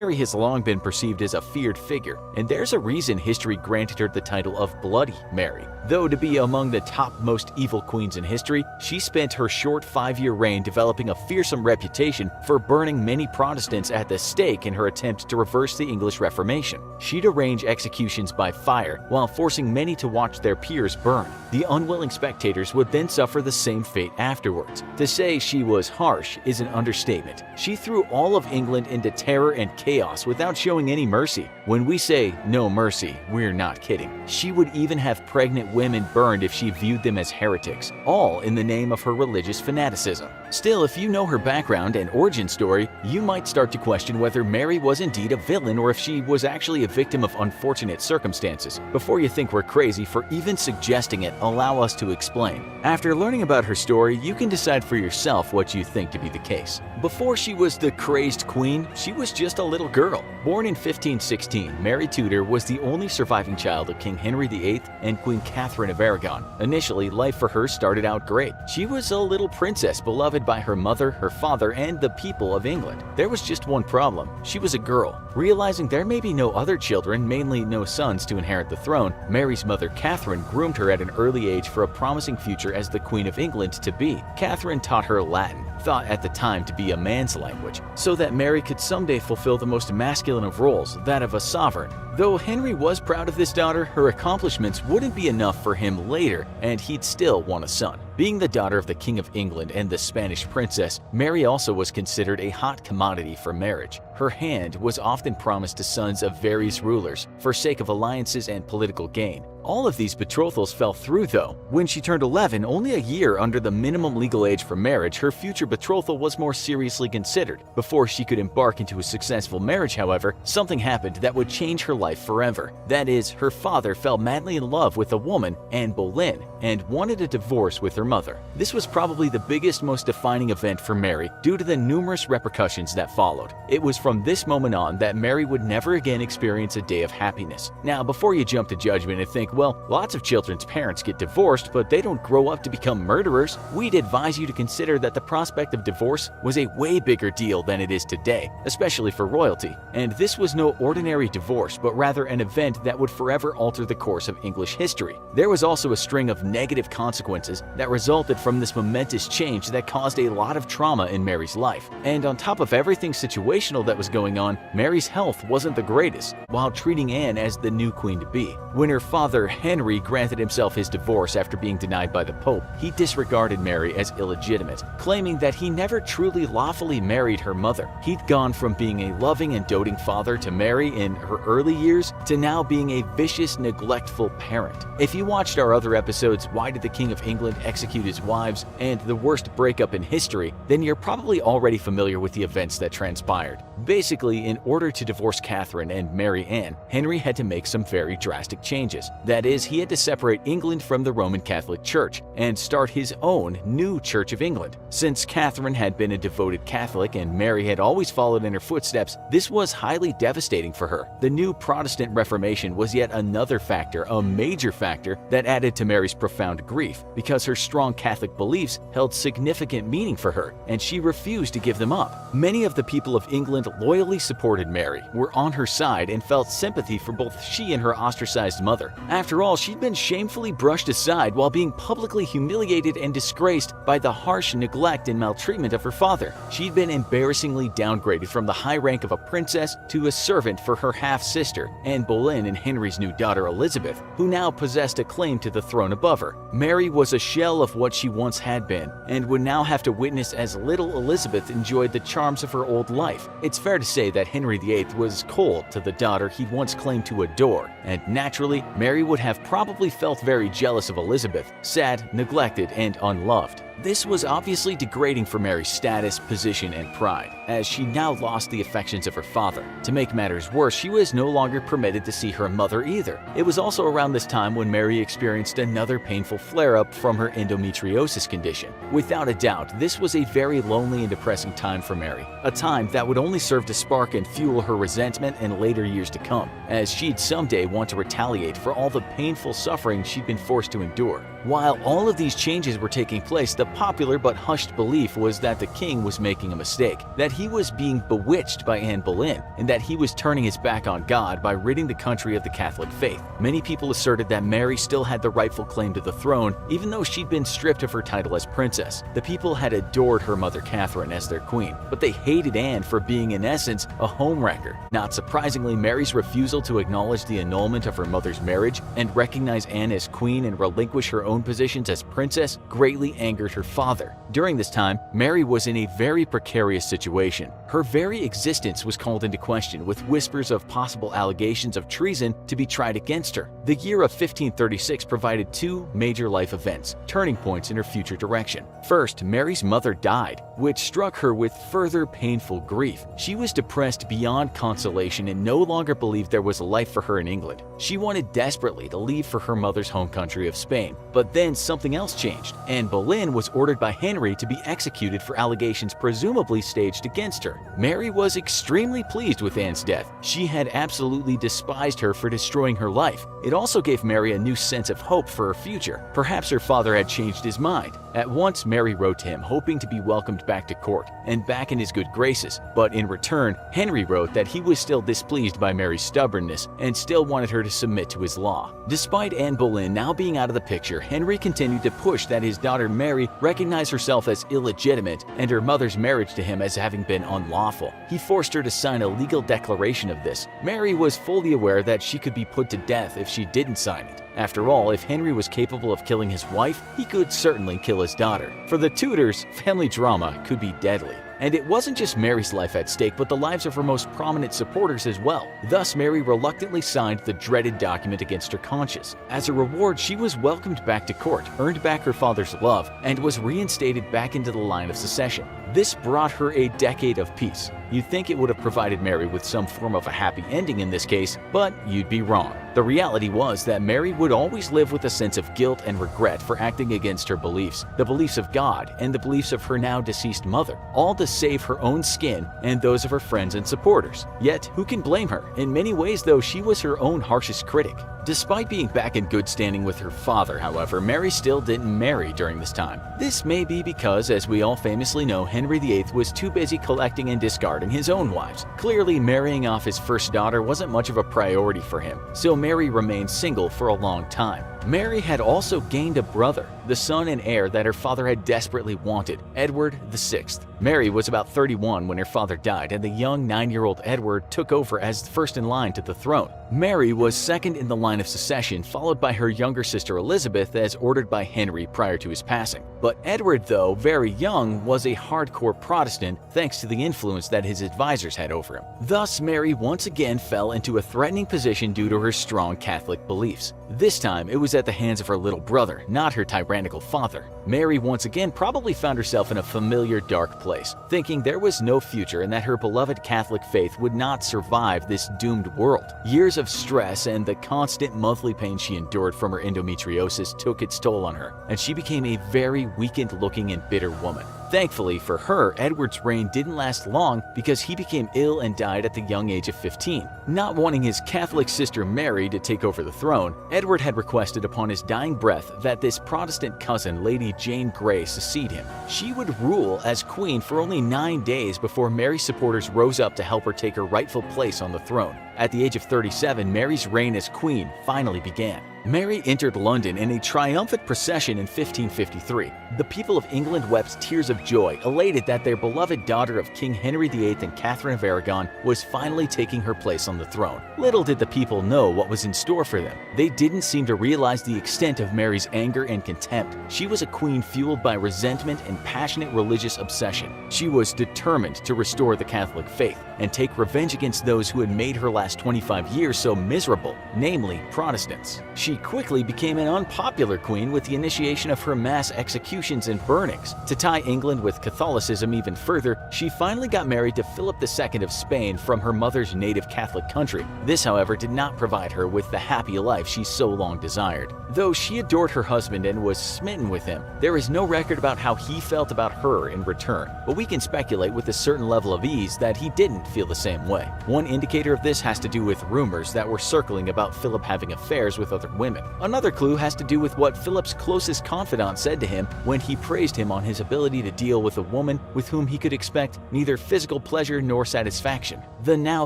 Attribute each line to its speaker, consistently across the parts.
Speaker 1: Mary has long been perceived as a feared figure, and there's a reason history granted her the title of Bloody Mary. Though to be among the top most evil queens in history, she spent her short 5-year reign developing a fearsome reputation for burning many Protestants at the stake in her attempt to reverse the English Reformation. She'd arrange executions by fire while forcing many to watch their peers burn. The unwilling spectators would then suffer the same fate afterwards. To say she was harsh is an understatement. She threw all of England into terror and chaos without showing any mercy. When we say no mercy, we're not kidding. She would even have pregnant women burned if she viewed them as heretics, all in the name of her religious fanaticism. Still, if you know her background and origin story, you might start to question whether Mary was indeed a villain or if she was actually a victim of unfortunate circumstances. Before you think we're crazy for even suggesting it, allow us to explain. After learning about her story, you can decide for yourself what you think to be the case. Before she was the crazed queen, she was just a little girl. Born in 1516, Mary Tudor was the only surviving child of King Henry VIII and Queen Catherine of Aragon. Initially, life for her started out great. She was a little princess beloved by her mother, her father, and the people of England. There was just one problem. She was a girl. Realizing there may be no other children, mainly no sons, to inherit the throne, Mary's mother Catherine groomed her at an early age for a promising future as the Queen of England to be. Catherine taught her Latin, thought at the time to be a man's language, so that Mary could someday fulfill the most masculine of roles, that of a sovereign. Though Henry was proud of this daughter, her accomplishments wouldn't be enough for him later, and he'd still want a son. Being the daughter of the King of England and the Spanish princess, Mary also was considered a hot commodity for marriage. Her hand was often promised to sons of various rulers for sake of alliances and political gain. All of these betrothals fell through though. When she turned 11, only a year under the minimum legal age for marriage, her future betrothal was more seriously considered. Before she could embark into a successful marriage, however, something happened that would change her life forever. That is, her father fell madly in love with a woman, Anne Boleyn, and wanted a divorce with her mother. This was probably the biggest, most defining event for Mary due to the numerous repercussions that followed. It was from this moment on that Mary would never again experience a day of happiness. Now, before you jump to judgment and think, well, lots of children's parents get divorced, but they don't grow up to become murderers, we'd advise you to consider that the prospect of divorce was a way bigger deal than it is today, especially for royalty. And this was no ordinary divorce, but rather an event that would forever alter the course of English history. There was also a string of negative consequences that resulted from this momentous change that caused a lot of trauma in Mary's life. And on top of everything situational that was going on, Mary's health wasn't the greatest, while treating Anne as the new queen-to-be. When her father, Henry, granted himself his divorce after being denied by the Pope, he disregarded Mary as illegitimate, claiming that he never truly lawfully married her mother. He'd gone from being a loving and doting father to Mary in her early years to now being a vicious, neglectful parent. If you watched our other episodes, Why Did the King of England Execute His Wives and The Worst Breakup in History, then you're probably already familiar with the events that transpired. Basically, in order to divorce Catherine and marry Anne, Henry had to make some very drastic changes. That is, he had to separate England from the Roman Catholic Church and start his own new Church of England. Since Catherine had been a devoted Catholic and Mary had always followed in her footsteps, this was highly devastating for her. The new Protestant Reformation was yet another factor, a major factor, that added to Mary's profound grief, because her strong Catholic beliefs held significant meaning for her, and she refused to give them up. Many of the people of England loyally supported Mary, were on her side, and felt sympathy for both she and her ostracized mother. After all, she'd been shamefully brushed aside while being publicly humiliated and disgraced by the harsh neglect and maltreatment of her father. She'd been embarrassingly downgraded from the high rank of a princess to a servant for her half-sister, Anne Boleyn, and Henry's new daughter Elizabeth, who now possessed a claim to the throne above her. Mary was a shell of what she once had been, and would now have to witness as little Elizabeth enjoyed the charms of her old life. It's fair to say that Henry VIII was cold to the daughter he'd once claimed to adore, and naturally, Mary would have probably felt very jealous of Elizabeth, sad, neglected, and unloved. This was obviously degrading for Mary's status, position, and pride, as she now lost the affections of her father. To make matters worse, she was no longer permitted to see her mother either. It was also around this time when Mary experienced another painful flare-up from her endometriosis condition. Without a doubt, this was a very lonely and depressing time for Mary, a time that would only serve to spark and fuel her resentment in later years to come, as she'd someday want to retaliate for all the the painful suffering she'd been forced to endure. While all of these changes were taking place, the popular but hushed belief was that the king was making a mistake, that he was being bewitched by Anne Boleyn, and that he was turning his back on God by ridding the country of the Catholic faith. Many people asserted that Mary still had the rightful claim to the throne, even though she'd been stripped of her title as princess. The people had adored her mother Catherine as their queen, but they hated Anne for being in essence a homewrecker. Not surprisingly, Mary's refusal to acknowledge the annulment of her mother's marriage and recognize Anne as queen and relinquish her own positions as princess greatly angered her father. During this time, Mary was in a very precarious situation. Her very existence was called into question, with whispers of possible allegations of treason to be tried against her. The year of 1536 provided two major life events, turning points in her future direction. First, Mary's mother died, which struck her with further painful grief. She was depressed beyond consolation and no longer believed there was a life for her in England. She wanted desperately to leave for her mother's home country of Spain. But then something else changed. Anne Boleyn was ordered by Henry to be executed for allegations presumably staged against her. Mary was extremely pleased with Anne's death. She had absolutely despised her for destroying her life. It also gave Mary a new sense of hope for her future. Perhaps her father had changed his mind. At once, Mary wrote to him, hoping to be welcomed back to court and back in his good graces. But in return, Henry wrote that he was still displeased by Mary's stubbornness and still wanted her to submit to his law. Despite Anne Boleyn now being out of the picture, Henry continued to push that his daughter Mary recognize herself as illegitimate and her mother's marriage to him as having been unlawful. He forced her to sign a legal declaration of this. Mary was fully aware that she could be put to death if she didn't sign it. After all, if Henry was capable of killing his wife, he could certainly kill his daughter. For the Tudors, family drama could be deadly. And it wasn't just Mary's life at stake, but the lives of her most prominent supporters as well. Thus, Mary reluctantly signed the dreaded document against her conscience. As a reward, she was welcomed back to court, earned back her father's love, and was reinstated back into the line of succession. This brought her a decade of peace. You'd think it would have provided Mary with some form of a happy ending in this case, but you'd be wrong. The reality was that Mary would always live with a sense of guilt and regret for acting against her beliefs, the beliefs of God and the beliefs of her now deceased mother, all to save her own skin and those of her friends and supporters. Yet, who can blame her? In many ways, though, she was her own harshest critic. Despite being back in good standing with her father, however, Mary still didn't marry during this time. This may be because, as we all famously know, Henry VIII was too busy collecting and discarding his own wives. Clearly, marrying off his first daughter wasn't much of a priority for him, so Mary remained single for a long time. Mary had also gained a brother, the son and heir that her father had desperately wanted, Edward VI. Mary was about 31 when her father died, and the young 9-year-old Edward took over as first in line to the throne. Mary was second in the line of succession, followed by her younger sister Elizabeth as ordered by Henry prior to his passing. But Edward, though very young, was a hardcore Protestant thanks to the influence that his advisors had over him. Thus, Mary once again fell into a threatening position due to her strong Catholic beliefs. This time, it was at the hands of her little brother, not her tyrannical father. Mary once again probably found herself in a familiar dark place, thinking there was no future and that her beloved Catholic faith would not survive this doomed world. Years of stress and the constant monthly pain she endured from her endometriosis took its toll on her, and she became a very weakened-looking and bitter woman. Thankfully for her, Edward's reign didn't last long because he became ill and died at the young age of 15. Not wanting his Catholic sister Mary to take over the throne, Edward had requested upon his dying breath that this Protestant cousin, Lady Jane Grey, succeed him. She would rule as queen for only 9 days before Mary's supporters rose up to help her take her rightful place on the throne. At the age of 37, Mary's reign as queen finally began. Mary entered London in a triumphant procession in 1553. The people of England wept tears of joy, elated that their beloved daughter of King Henry VIII and Catherine of Aragon was finally taking her place on the throne. Little did the people know what was in store for them. They didn't seem to realize the extent of Mary's anger and contempt. She was a queen fueled by resentment and passionate religious obsession. She was determined to restore the Catholic faith and take revenge against those who had made her last 25 years so miserable, namely Protestants. She quickly became an unpopular queen with the initiation of her mass executions and burnings. To tie England with Catholicism even further, she finally got married to Philip II of Spain from her mother's native Catholic country. This, however, did not provide her with the happy life she so long desired. Though she adored her husband and was smitten with him, there is no record about how he felt about her in return, but we can speculate with a certain level of ease that he didn't feel the same way. One indicator of this has to do with rumors that were circling about Philip having affairs with other women. women. Another clue has to do with what Philip's closest confidant said to him when he praised him on his ability to deal with a woman with whom he could expect neither physical pleasure nor satisfaction. The now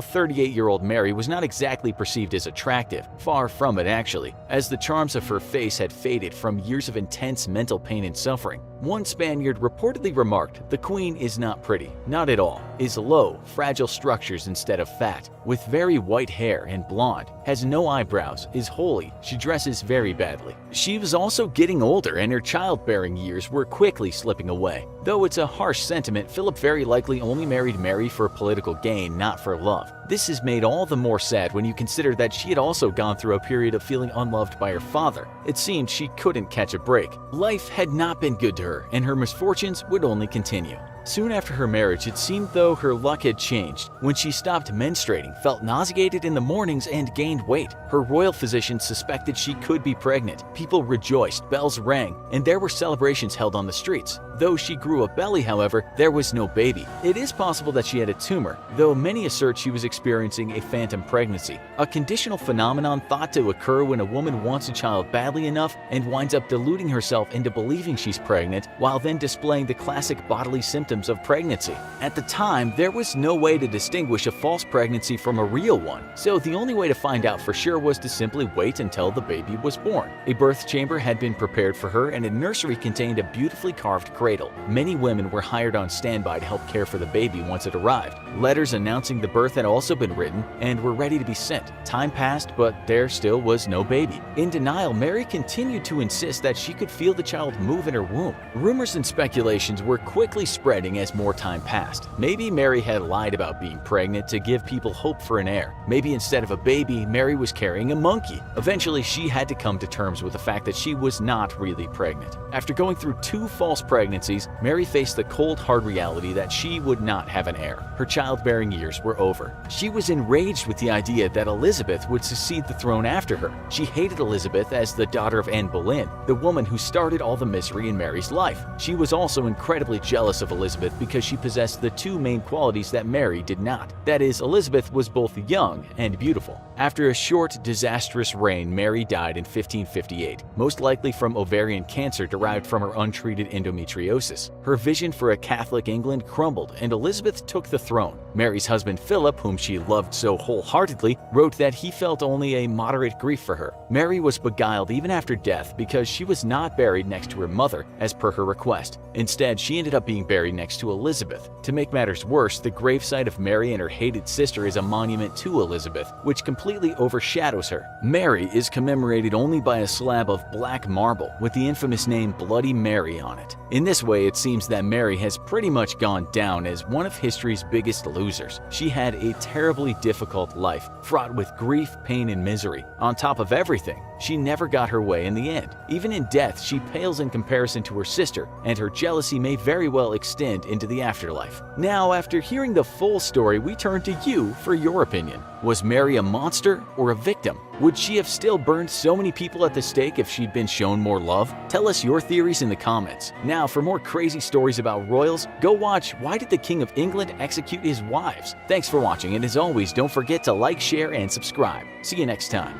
Speaker 1: 38-year-old Mary was not exactly perceived as attractive, far from it actually, as the charms of her face had faded from years of intense mental pain and suffering. One Spaniard reportedly remarked, "The queen is not pretty, not at all, is low, fragile structures instead of fat, with very white hair and blonde, has no eyebrows, is holy, she dresses very badly." She was also getting older and her childbearing years were quickly slipping away. Though it's a harsh sentiment, Philip very likely only married Mary for political gain, not for love. This is made all the more sad when you consider that she had also gone through a period of feeling unloved by her father. It seemed she couldn't catch a break. Life had not been good to her, and her misfortunes would only continue. Soon after her marriage, it seemed though her luck had changed. When she stopped menstruating, felt nauseated in the mornings, and gained weight, her royal physician suspected she could be pregnant. People rejoiced, bells rang, and there were celebrations held on the streets. Though she grew a belly, however, there was no baby. It is possible that she had a tumor, though many assert she was experiencing a phantom pregnancy, a conditional phenomenon thought to occur when a woman wants a child badly enough and winds up deluding herself into believing she's pregnant while then displaying the classic bodily symptoms of pregnancy. At the time, there was no way to distinguish a false pregnancy from a real one, so the only way to find out for sure was to simply wait until the baby was born. A birth chamber had been prepared for her and a nursery contained a beautifully carved cradle. Many women were hired on standby to help care for the baby once it arrived. Letters announcing the birth had also been written and were ready to be sent. Time passed, but there still was no baby. In denial, Mary continued to insist that she could feel the child move in her womb. Rumors and speculations were quickly spreading as more time passed. Maybe Mary had lied about being pregnant to give people hope for an heir. Maybe instead of a baby, Mary was carrying a monkey. Eventually, she had to come to terms with the fact that she was not really pregnant. After going through 2 false pregnancies, Mary faced the cold, hard reality that she would not have an heir. Her childbearing years were over. She was enraged with the idea that Elizabeth would succeed the throne after her. She hated Elizabeth as the daughter of Anne Boleyn, the woman who started all the misery in Mary's life. She was also incredibly jealous of Elizabeth because she possessed the 2 main qualities that Mary did not. That is, Elizabeth was both young and beautiful. After a short, disastrous reign, Mary died in 1558, most likely from ovarian cancer derived from her untreated endometriosis. Her vision for a Catholic England crumbled, and Elizabeth took the throne. Mary's husband Philip, whom she loved so wholeheartedly, wrote that he felt only a moderate grief for her. Mary was beguiled even after death because she was not buried next to her mother, as per her request. Instead, she ended up being buried next to Elizabeth. To make matters worse, the gravesite of Mary and her hated sister is a monument to Elizabeth, which completely overshadows her. Mary is commemorated only by a slab of black marble with the infamous name Bloody Mary on it. In this way, it seems that Mary has pretty much gone down as one of history's biggest losers. She had a terribly difficult life, fraught with grief, pain, and misery. On top of everything, she never got her way in the end. Even in death, she pales in comparison to her sister, and her jealousy may very well extend into the afterlife. Now, after hearing the full story, we turn to you for your opinion. Was Mary a monster or a victim? Would she have still burned so many people at the stake if she'd been shown more love? Tell us your theories in the comments. Now, for more crazy stories about royals, go watch Why Did the King of England Execute His Wives? Thanks for watching, and as always, don't forget to like, share, and subscribe. See you next time.